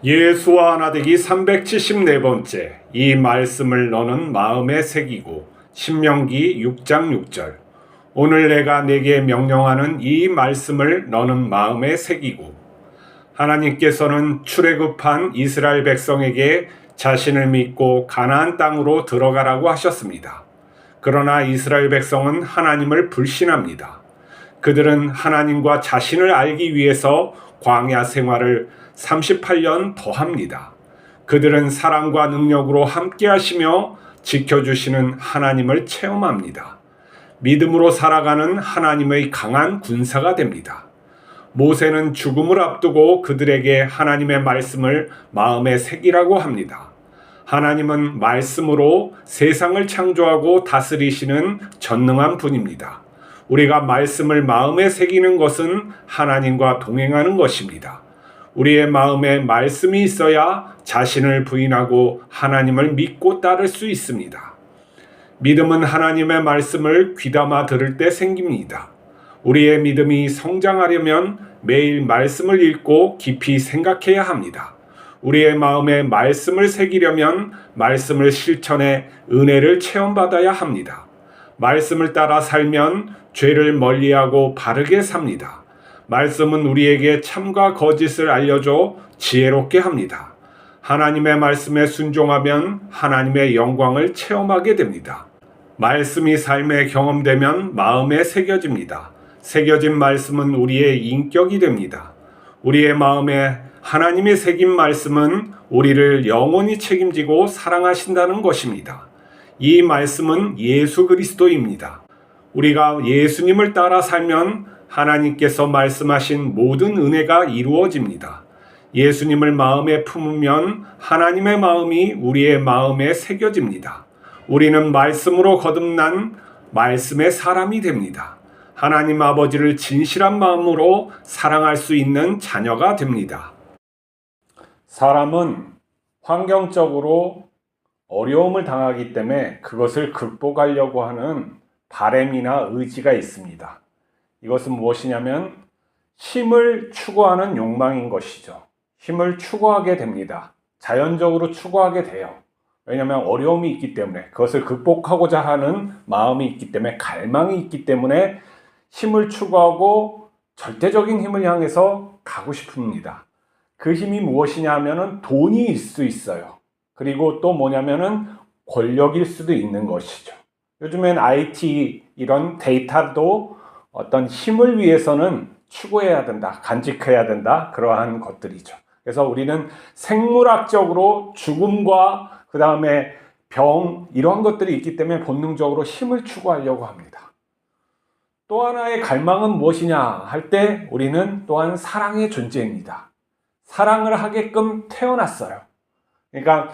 예수와 하나 되기 374번째 이 말씀을 너는 마음에 새기고 신명기 6장 6절 오늘 내가 네게 명령하는 이 말씀을 너는 마음에 새기고 하나님께서는 출애굽한 이스라엘 백성에게 자신을 믿고 가나안 땅으로 들어가라고 하셨습니다. 그러나 이스라엘 백성은 하나님을 불신합니다. 그들은 하나님과 자신을 알기 위해서 광야 생활을 38년 더 합니다. 그들은 사랑과 능력으로 함께 하시며 지켜주시는 하나님을 체험합니다. 믿음으로 살아가는 하나님의 강한 군사가 됩니다. 모세는 죽음을 앞두고 그들에게 하나님의 말씀을 마음에 새기라고 합니다. 하나님은 말씀으로 세상을 창조하고 다스리시는 전능한 분입니다. 우리가 말씀을 마음에 새기는 것은 하나님과 동행하는 것입니다. 우리의 마음에 말씀이 있어야 자신을 부인하고 하나님을 믿고 따를 수 있습니다. 믿음은 하나님의 말씀을 귀담아 들을 때 생깁니다. 우리의 믿음이 성장하려면 매일 말씀을 읽고 깊이 생각해야 합니다. 우리의 마음에 말씀을 새기려면 말씀을 실천해 은혜를 체험받아야 합니다. 말씀을 따라 살면 죄를 멀리하고 바르게 삽니다. 말씀은 우리에게 참과 거짓을 알려줘 지혜롭게 합니다. 하나님의 말씀에 순종하면 하나님의 영광을 체험하게 됩니다. 말씀이 삶에 경험되면 마음에 새겨집니다. 새겨진 말씀은 우리의 인격이 됩니다. 우리의 마음에 하나님이 새긴 말씀은 우리를 영원히 책임지고 사랑하신다는 것입니다. 이 말씀은 예수 그리스도입니다. 우리가 예수님을 따라 살면 하나님께서 말씀하신 모든 은혜가 이루어집니다. 예수님을 마음에 품으면 하나님의 마음이 우리의 마음에 새겨집니다. 우리는 말씀으로 거듭난 말씀의 사람이 됩니다. 하나님 아버지를 진실한 마음으로 사랑할 수 있는 자녀가 됩니다. 사람은 환경적으로 어려움을 당하기 때문에 그것을 극복하려고 하는 바램이나 의지가 있습니다. 이것은 무엇이냐면 힘을 추구하는 욕망인 것이죠. 힘을 추구하게 됩니다. 자연적으로 추구하게 돼요. 왜냐하면 어려움이 있기 때문에, 그것을 극복하고자 하는 마음이 있기 때문에, 갈망이 있기 때문에 힘을 추구하고 절대적인 힘을 향해서 가고 싶습니다. 그 힘이 무엇이냐 하면은 돈일 수 있어요. 그리고 또 뭐냐면은 권력일 수도 있는 것이죠. 요즘엔 IT 이런 데이터도 어떤 힘을 위해서는 추구해야 된다, 간직해야 된다, 그러한 것들이죠. 그래서 우리는 생물학적으로 죽음과 그 다음에 병 이런 것들이 있기 때문에 본능적으로 힘을 추구하려고 합니다. 또 하나의 갈망은 무엇이냐 할 때 우리는 또한 사랑의 존재입니다. 사랑을 하게끔 태어났어요. 그러니까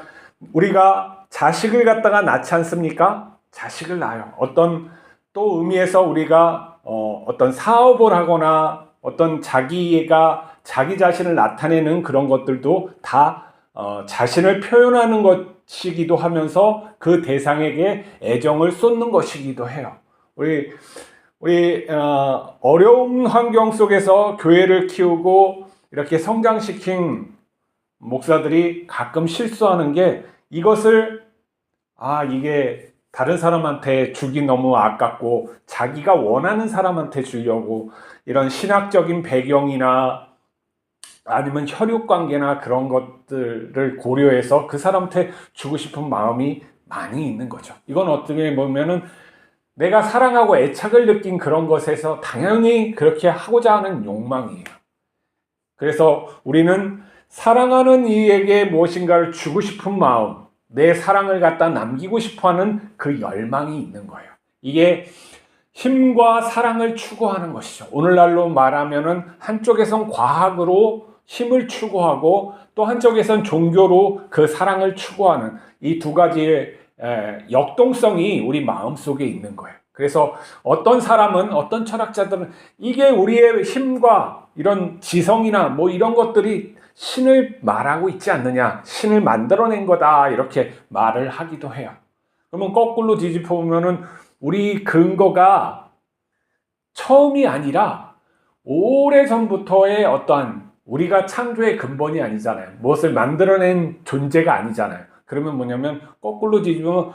우리가 자식을 갖다가 낳지 않습니까? 자식을 낳아요. 어떤 또 의미에서 우리가 어떤 사업을 하거나 어떤 자기가 자기 자신을 나타내는 그런 것들도 다 자신을 표현하는 것이기도 하면서 그 대상에게 애정을 쏟는 것이기도 해요. 우리 어려운 환경 속에서 교회를 키우고 이렇게 성장시킨 목사들이 가끔 실수하는 게 이것을 이게 다른 사람한테 주기 너무 아깝고 자기가 원하는 사람한테 주려고 이런 신학적인 배경이나 아니면 혈육관계나 그런 것들을 고려해서 그 사람한테 주고 싶은 마음이 많이 있는 거죠. 이건 어떻게 보면은 내가 사랑하고 애착을 느낀 그런 것에서 당연히 그렇게 하고자 하는 욕망이에요. 그래서 우리는 사랑하는 이에게 무엇인가를 주고 싶은 마음, 내 사랑을 갖다 남기고 싶어하는 그 열망이 있는 거예요. 이게 힘과 사랑을 추구하는 것이죠. 오늘날로 말하면은 한쪽에선 과학으로 힘을 추구하고 또 한쪽에선 종교로 그 사랑을 추구하는 이 두 가지의 역동성이 우리 마음속에 있는 거예요. 그래서 어떤 사람은, 어떤 철학자들은 이게 우리의 힘과 이런 지성이나 뭐 이런 것들이 신을 말하고 있지 않느냐, 신을 만들어낸 거다, 이렇게 말을 하기도 해요. 그러면 거꾸로 뒤집어 보면은 우리 근거가 처음이 아니라 오래전부터의 어떠한 우리가 창조의 근본이 아니잖아요. 무엇을 만들어낸 존재가 아니잖아요. 그러면 뭐냐면 거꾸로 뒤집으면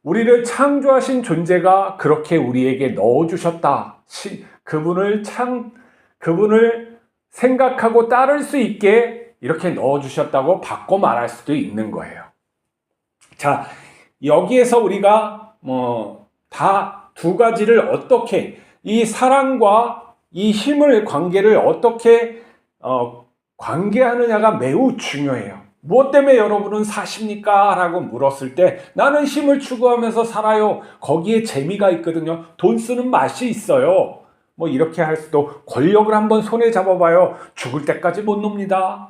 우리를 창조하신 존재가 그렇게 우리에게 넣어주셨다. 그분을 생각하고 따를 수 있게 이렇게 넣어주셨다고 바꿔 말할 수도 있는 거예요. 자, 여기에서 우리가 다 두 가지를 어떻게 이 사랑과 이 힘을 관계를 어떻게 관계하느냐가 매우 중요해요. 무엇 때문에 여러분은 사십니까? 라고 물었을 때 나는 힘을 추구하면서 살아요. 거기에 재미가 있거든요. 돈 쓰는 맛이 있어요. 뭐 이렇게 할 수도 권력을 한번 손에 잡아봐요. 죽을 때까지 못 놉니다.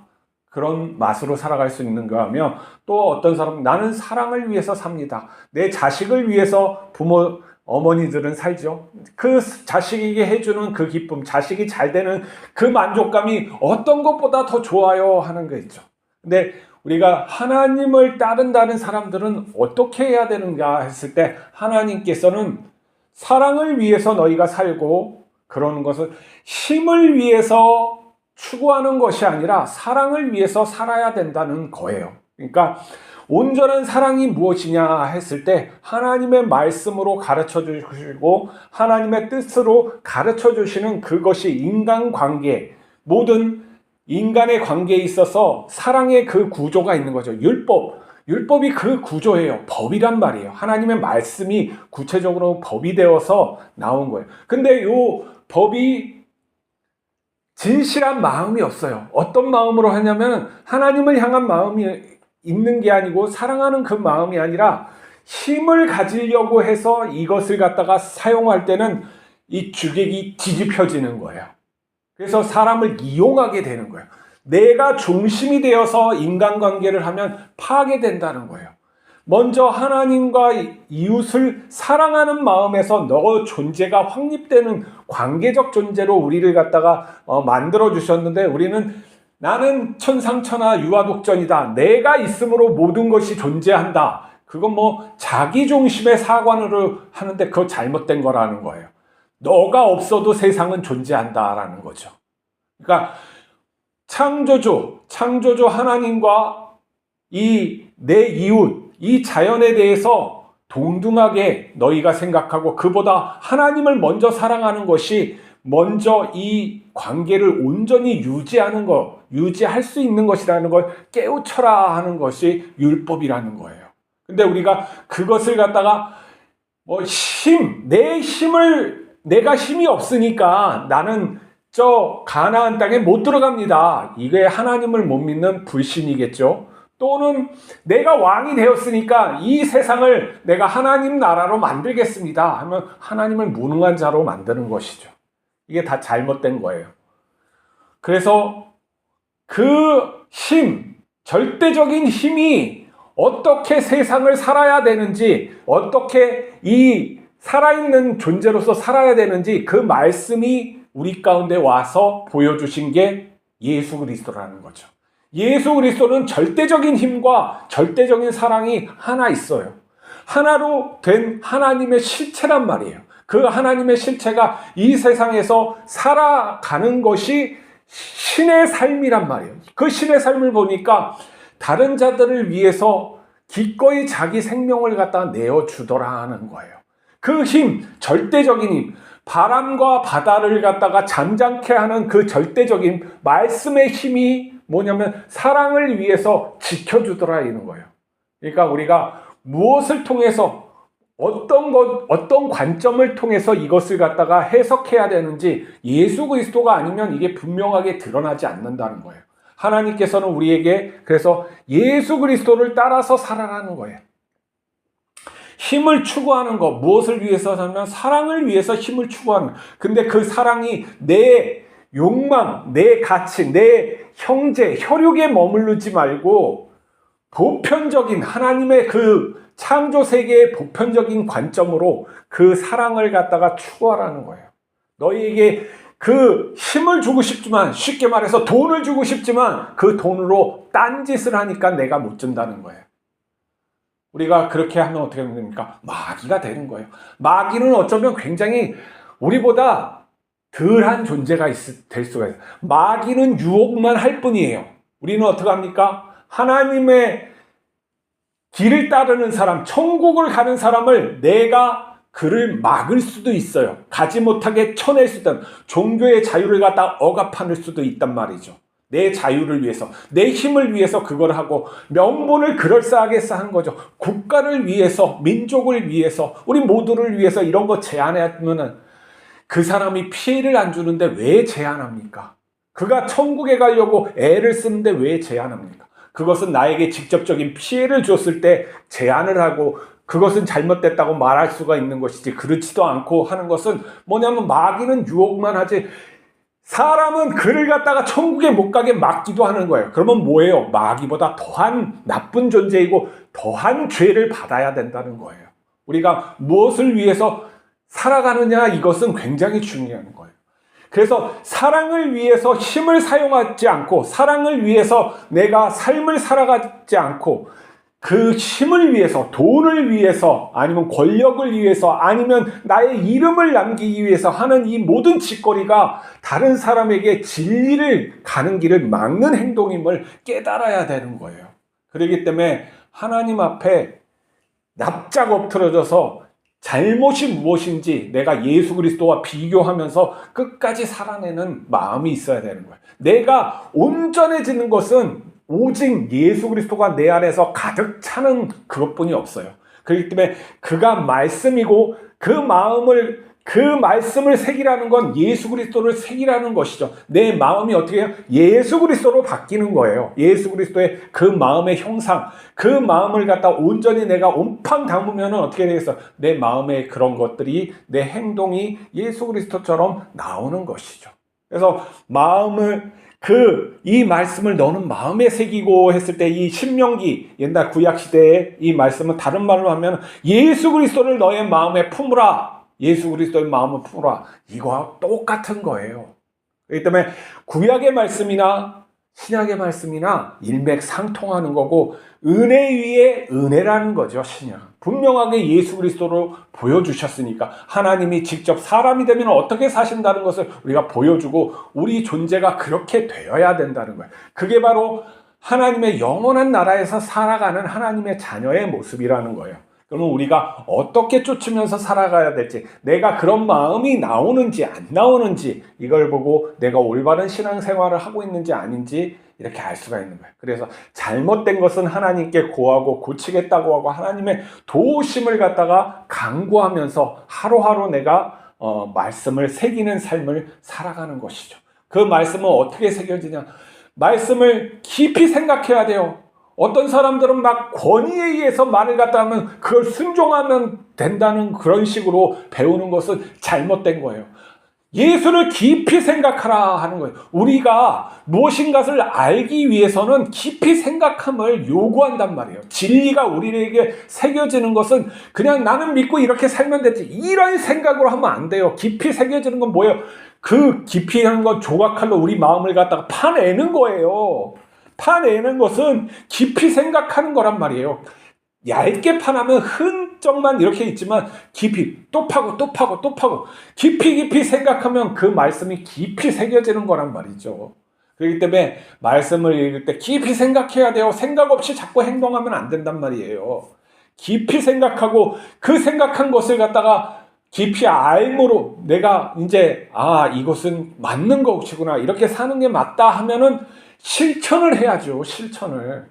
그런 맛으로 살아갈 수 있는가 하며 또 어떤 사람은 나는 사랑을 위해서 삽니다. 내 자식을 위해서 어머니들은 살죠. 그 자식에게 해주는 그 기쁨, 자식이 잘 되는 그 만족감이 어떤 것보다 더 좋아요 하는 거있죠. 근데 우리가 하나님을 따른다는 사람들은 어떻게 해야 되는가 했을 때 하나님께서는 사랑을 위해서 너희가 살고 그러는 것은 힘을 위해서 추구하는 것이 아니라 사랑을 위해서 살아야 된다는 거예요. 그러니까 온전한 사랑이 무엇이냐 했을 때 하나님의 말씀으로 가르쳐 주시고 하나님의 뜻으로 가르쳐 주시는 그것이 인간관계, 모든 인간의 관계에 있어서 사랑의 그 구조가 있는 거죠. 율법이 그 구조예요. 법이란 말이에요. 하나님의 말씀이 구체적으로 법이 되어서 나온 거예요. 근데 이 법이 진실한 마음이 없어요. 어떤 마음으로 하냐면 하나님을 향한 마음이 있는 게 아니고 사랑하는 그 마음이 아니라 힘을 가지려고 해서 이것을 갖다가 사용할 때는 이 주객이 뒤집혀지는 거예요. 그래서 사람을 이용하게 되는 거예요. 내가 중심이 되어서 인간관계를 하면 파괴된다는 거예요. 먼저 하나님과 이웃을 사랑하는 마음에서 너 존재가 확립되는 관계적 존재로 우리를 갖다가 만들어 주셨는데 우리는 나는 천상천하 유아독전이다. 내가 있으므로 모든 것이 존재한다. 그건 자기 중심의 사관으로 하는데 그거 잘못된 거라는 거예요. 너가 없어도 세상은 존재한다라는 거죠. 그러니까 창조주 하나님과 내 이웃, 이 자연에 대해서 동등하게 너희가 생각하고 그보다 하나님을 먼저 사랑하는 것이 먼저 이 관계를 온전히 유지할 수 있는 것이라는 걸 깨우쳐라 하는 것이 율법이라는 거예요. 근데 우리가 그것을 갖다가 내가 힘이 없으니까 나는 저 가나안 땅에 못 들어갑니다. 이게 하나님을 못 믿는 불신이겠죠. 또는 내가 왕이 되었으니까 이 세상을 내가 하나님 나라로 만들겠습니다 하면 하나님을 무능한 자로 만드는 것이죠. 이게 다 잘못된 거예요. 그래서 그 절대적인 힘이 어떻게 세상을 살아야 되는지, 어떻게 이 살아있는 존재로서 살아야 되는지 그 말씀이 우리 가운데 와서 보여주신 게 예수 그리스도라는 거죠. 예수 그리스도는 절대적인 힘과 절대적인 사랑이 하나 있어요. 하나로 된 하나님의 실체란 말이에요. 그 하나님의 실체가 이 세상에서 살아가는 것이 신의 삶이란 말이에요. 그 신의 삶을 보니까 다른 자들을 위해서 기꺼이 자기 생명을 갖다 내어주더라 하는 거예요. 그 힘, 절대적인 힘, 바람과 바다를 갖다가 잠잠케 하는 그 절대적인 말씀의 힘이 뭐냐면 사랑을 위해서 지켜주더라 이런 거예요. 그러니까 우리가 무엇을 통해서 어떤 관점을 통해서 이것을 갖다가 해석해야 되는지 예수 그리스도가 아니면 이게 분명하게 드러나지 않는다는 거예요. 하나님께서는 우리에게 그래서 예수 그리스도를 따라서 살아라는 거예요. 힘을 추구하는 것, 무엇을 위해서 하면 사랑을 위해서 힘을 추구하는 것. 근데 그 사랑이 내 욕망, 내 가치, 내 형제, 혈육에 머무르지 말고 보편적인 하나님의 그 창조 세계의 보편적인 관점으로 그 사랑을 갖다가 추구하라는 거예요. 너희에게 그 힘을 주고 싶지만, 쉽게 말해서 돈을 주고 싶지만 그 돈으로 딴짓을 하니까 내가 못 준다는 거예요. 우리가 그렇게 하면 어떻게 됩니까? 마귀가 되는 거예요. 마귀는 어쩌면 굉장히 우리보다 덜한 존재가 될 수가 있어요. 마귀는 유혹만 할 뿐이에요. 우리는 어떻게 합니까? 하나님의 길을 따르는 사람, 천국을 가는 사람을 내가 그를 막을 수도 있어요. 가지 못하게 쳐낼 수도 있다. 종교의 자유를 갖다 억압할 수도 있단 말이죠. 내 자유를 위해서, 내 힘을 위해서 그걸 하고 명분을 그럴싸하게 쌓은 거죠. 국가를 위해서, 민족을 위해서, 우리 모두를 위해서 이런 거 제안하면은 그 사람이 피해를 안 주는데 왜 제안합니까? 그가 천국에 가려고 애를 쓰는데 왜 제안합니까? 그것은 나에게 직접적인 피해를 줬을 때 제안을 하고 그것은 잘못됐다고 말할 수가 있는 것이지, 그렇지도 않고 하는 것은 뭐냐면 마귀는 유혹만 하지 사람은 그를 갖다가 천국에 못 가게 막기도 하는 거예요. 그러면 뭐예요? 마귀보다 더한 나쁜 존재이고 더한 죄를 받아야 된다는 거예요. 우리가 무엇을 위해서 살아가느냐, 이것은 굉장히 중요한 거예요. 그래서 사랑을 위해서 힘을 사용하지 않고, 사랑을 위해서 내가 삶을 살아가지 않고, 그 힘을 위해서, 돈을 위해서, 아니면 권력을 위해서, 아니면 나의 이름을 남기기 위해서 하는 이 모든 짓거리가 다른 사람에게 진리를 가는 길을 막는 행동임을 깨달아야 되는 거예요. 그렇기 때문에 하나님 앞에 납작 엎드려져서 잘못이 무엇인지 내가 예수 그리스도와 비교하면서 끝까지 살아내는 마음이 있어야 되는 거예요. 내가 온전해지는 것은 오직 예수 그리스도가 내 안에서 가득 차는 그것뿐이 없어요. 그렇기 때문에 그가 말씀이고 그 말씀을 새기라는 건 예수 그리스도를 새기라는 것이죠. 내 마음이 어떻게 해요? 예수 그리스도로 바뀌는 거예요. 예수 그리스도의 그 마음의 형상, 그 마음을 갖다 온전히 내가 온팡 담으면 어떻게 되겠어? 내 마음의 그런 것들이, 내 행동이 예수 그리스도처럼 나오는 것이죠. 그래서 이 말씀을 너는 마음에 새기고 했을 때, 이 신명기 옛날 구약 시대의 이 말씀은 다른 말로 하면 예수 그리스도를 너의 마음에 품으라. 예수 그리스도의 마음을 품으라. 이거와 똑같은 거예요. 그렇기 때문에 구약의 말씀이나 신약의 말씀이나 일맥상통하는 거고, 은혜 위에 은혜라는 거죠. 신약. 분명하게 예수 그리스도로 보여주셨으니까 하나님이 직접 사람이 되면 어떻게 사신다는 것을 우리가 보여주고, 우리 존재가 그렇게 되어야 된다는 거예요. 그게 바로 하나님의 영원한 나라에서 살아가는 하나님의 자녀의 모습이라는 거예요. 그러면 우리가 어떻게 쫓으면서 살아가야 될지, 내가 그런 마음이 나오는지 안 나오는지, 이걸 보고 내가 올바른 신앙생활을 하고 있는지 아닌지 이렇게 알 수가 있는 거예요. 그래서 잘못된 것은 하나님께 고하고 고치겠다고 하고 하나님의 도우심을 갖다가 간구하면서 하루하루 내가 말씀을 새기는 삶을 살아가는 것이죠. 그 말씀은 어떻게 새겨지냐? 말씀을 깊이 생각해야 돼요. 어떤 사람들은 막 권위에 의해서 말을 갖다 하면 그걸 순종하면 된다는 그런 식으로 배우는 것은 잘못된 거예요. 예수를 깊이 생각하라 하는 거예요. 우리가 무엇인가를 알기 위해서는 깊이 생각함을 요구한단 말이에요. 진리가 우리에게 새겨지는 것은 그냥 나는 믿고 이렇게 살면 되지, 이런 생각으로 하면 안 돼요. 깊이 새겨지는 건 뭐예요? 그 깊이 하는 건 조각칼로 우리 마음을 갖다가 파내는 거예요. 파내는 것은 깊이 생각하는 거란 말이에요. 얇게 파내면 흔적만 이렇게 있지만 깊이 또 파고 또 파고 또 파고 깊이 생각하면 그 말씀이 깊이 새겨지는 거란 말이죠. 그렇기 때문에 말씀을 읽을 때 깊이 생각해야 돼요. 생각 없이 자꾸 행동하면 안 된단 말이에요. 깊이 생각하고 그 생각한 것을 갖다가 깊이 알므로 내가 이제 이것은 맞는 것이구나, 이렇게 사는 게 맞다 하면은 실천을 해야죠. 실천을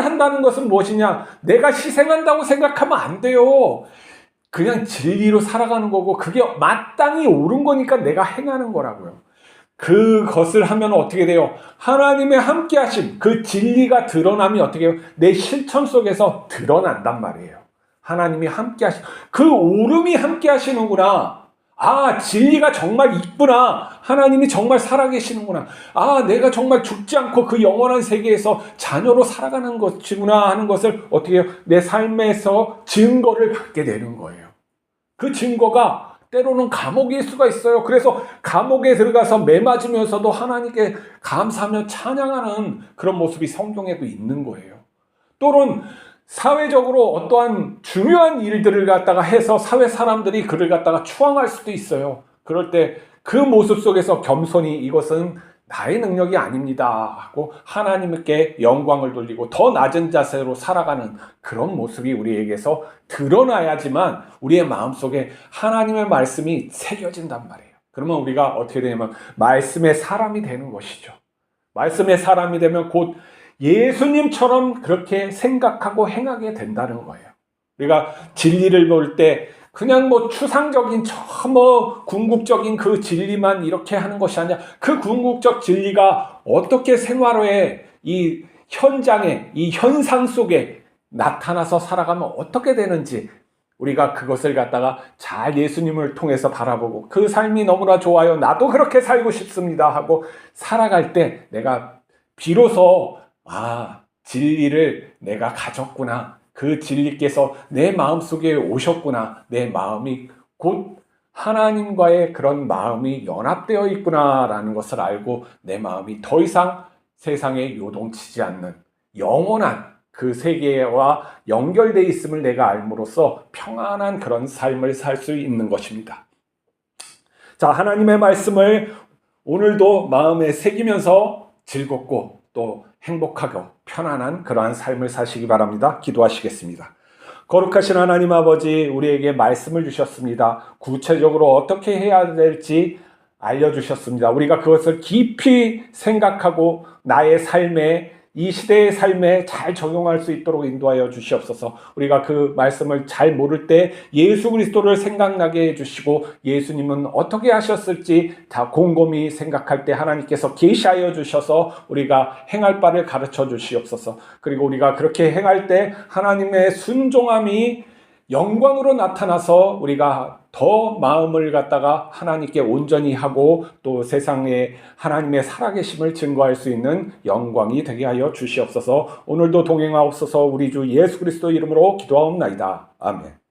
한다는 것은 무엇이냐? 내가 희생한다고 생각하면 안 돼요. 그냥 진리로 살아가는 거고, 그게 마땅히 옳은 거니까 내가 행하는 거라고요. 그것을 하면 어떻게 돼요? 하나님의 함께 하심, 그 진리가 드러남이 어떻게 해요? 내 실천 속에서 드러난단 말이에요. 하나님이 함께 하시, 그 오름이 함께 하시는구나. 진리가 정말 있구나. 하나님이 정말 살아계시는구나. 내가 정말 죽지 않고 그 영원한 세계에서 자녀로 살아가는 것이구나 하는 것을 어떻게 해요? 내 삶에서 증거를 받게 되는 거예요. 그 증거가 때로는 감옥일 수가 있어요. 그래서 감옥에 들어가서 매맞으면서도 하나님께 감사하며 찬양하는 그런 모습이 성경에도 있는 거예요. 또는 사회적으로 어떠한 중요한 일들을 갖다가 해서 사회 사람들이 그를 갖다가 추앙할 수도 있어요. 그럴 때 그 모습 속에서 겸손히 이것은 나의 능력이 아닙니다 하고 하나님께 영광을 돌리고 더 낮은 자세로 살아가는 그런 모습이 우리에게서 드러나야지만 우리의 마음속에 하나님의 말씀이 새겨진단 말이에요. 그러면 우리가 어떻게 되냐면 말씀의 사람이 되는 것이죠. 말씀의 사람이 되면 곧 예수님처럼 그렇게 생각하고 행하게 된다는 거예요. 우리가 진리를 볼 때 그냥 추상적인 궁극적인 그 진리만 이렇게 하는 것이 아니라 그 궁극적 진리가 어떻게 생활의 이 현장에, 이 현상 속에 나타나서 살아가면 어떻게 되는지 우리가 그것을 갖다가 잘 예수님을 통해서 바라보고 그 삶이 너무나 좋아요. 나도 그렇게 살고 싶습니다 하고 살아갈 때 내가 비로소 진리를 내가 가졌구나. 그 진리께서 내 마음속에 오셨구나. 내 마음이 곧 하나님과의 그런 마음이 연합되어 있구나라는 것을 알고 내 마음이 더 이상 세상에 요동치지 않는 영원한 그 세계와 연결되어 있음을 내가 알므로써 평안한 그런 삶을 살 수 있는 것입니다. 자, 하나님의 말씀을 오늘도 마음에 새기면서 즐겁고 또 행복하고 편안한 그러한 삶을 사시기 바랍니다. 기도하시겠습니다. 거룩하신 하나님 아버지, 우리에게 말씀을 주셨습니다. 구체적으로 어떻게 해야 될지 알려주셨습니다. 우리가 그것을 깊이 생각하고 나의 삶에, 이 시대의 삶에 잘 적용할 수 있도록 인도하여 주시옵소서. 우리가 그 말씀을 잘 모를 때 예수 그리스도를 생각나게 해주시고 예수님은 어떻게 하셨을지 다 곰곰이 생각할 때 하나님께서 계시하여 주셔서 우리가 행할 바를 가르쳐 주시옵소서. 그리고 우리가 그렇게 행할 때 하나님의 순종함이 영광으로 나타나서 우리가 더 마음을 갖다가 하나님께 온전히 하고 또 세상에 하나님의 살아계심을 증거할 수 있는 영광이 되게 하여 주시옵소서. 오늘도 동행하옵소서. 우리 주 예수 그리스도 이름으로 기도하옵나이다. 아멘.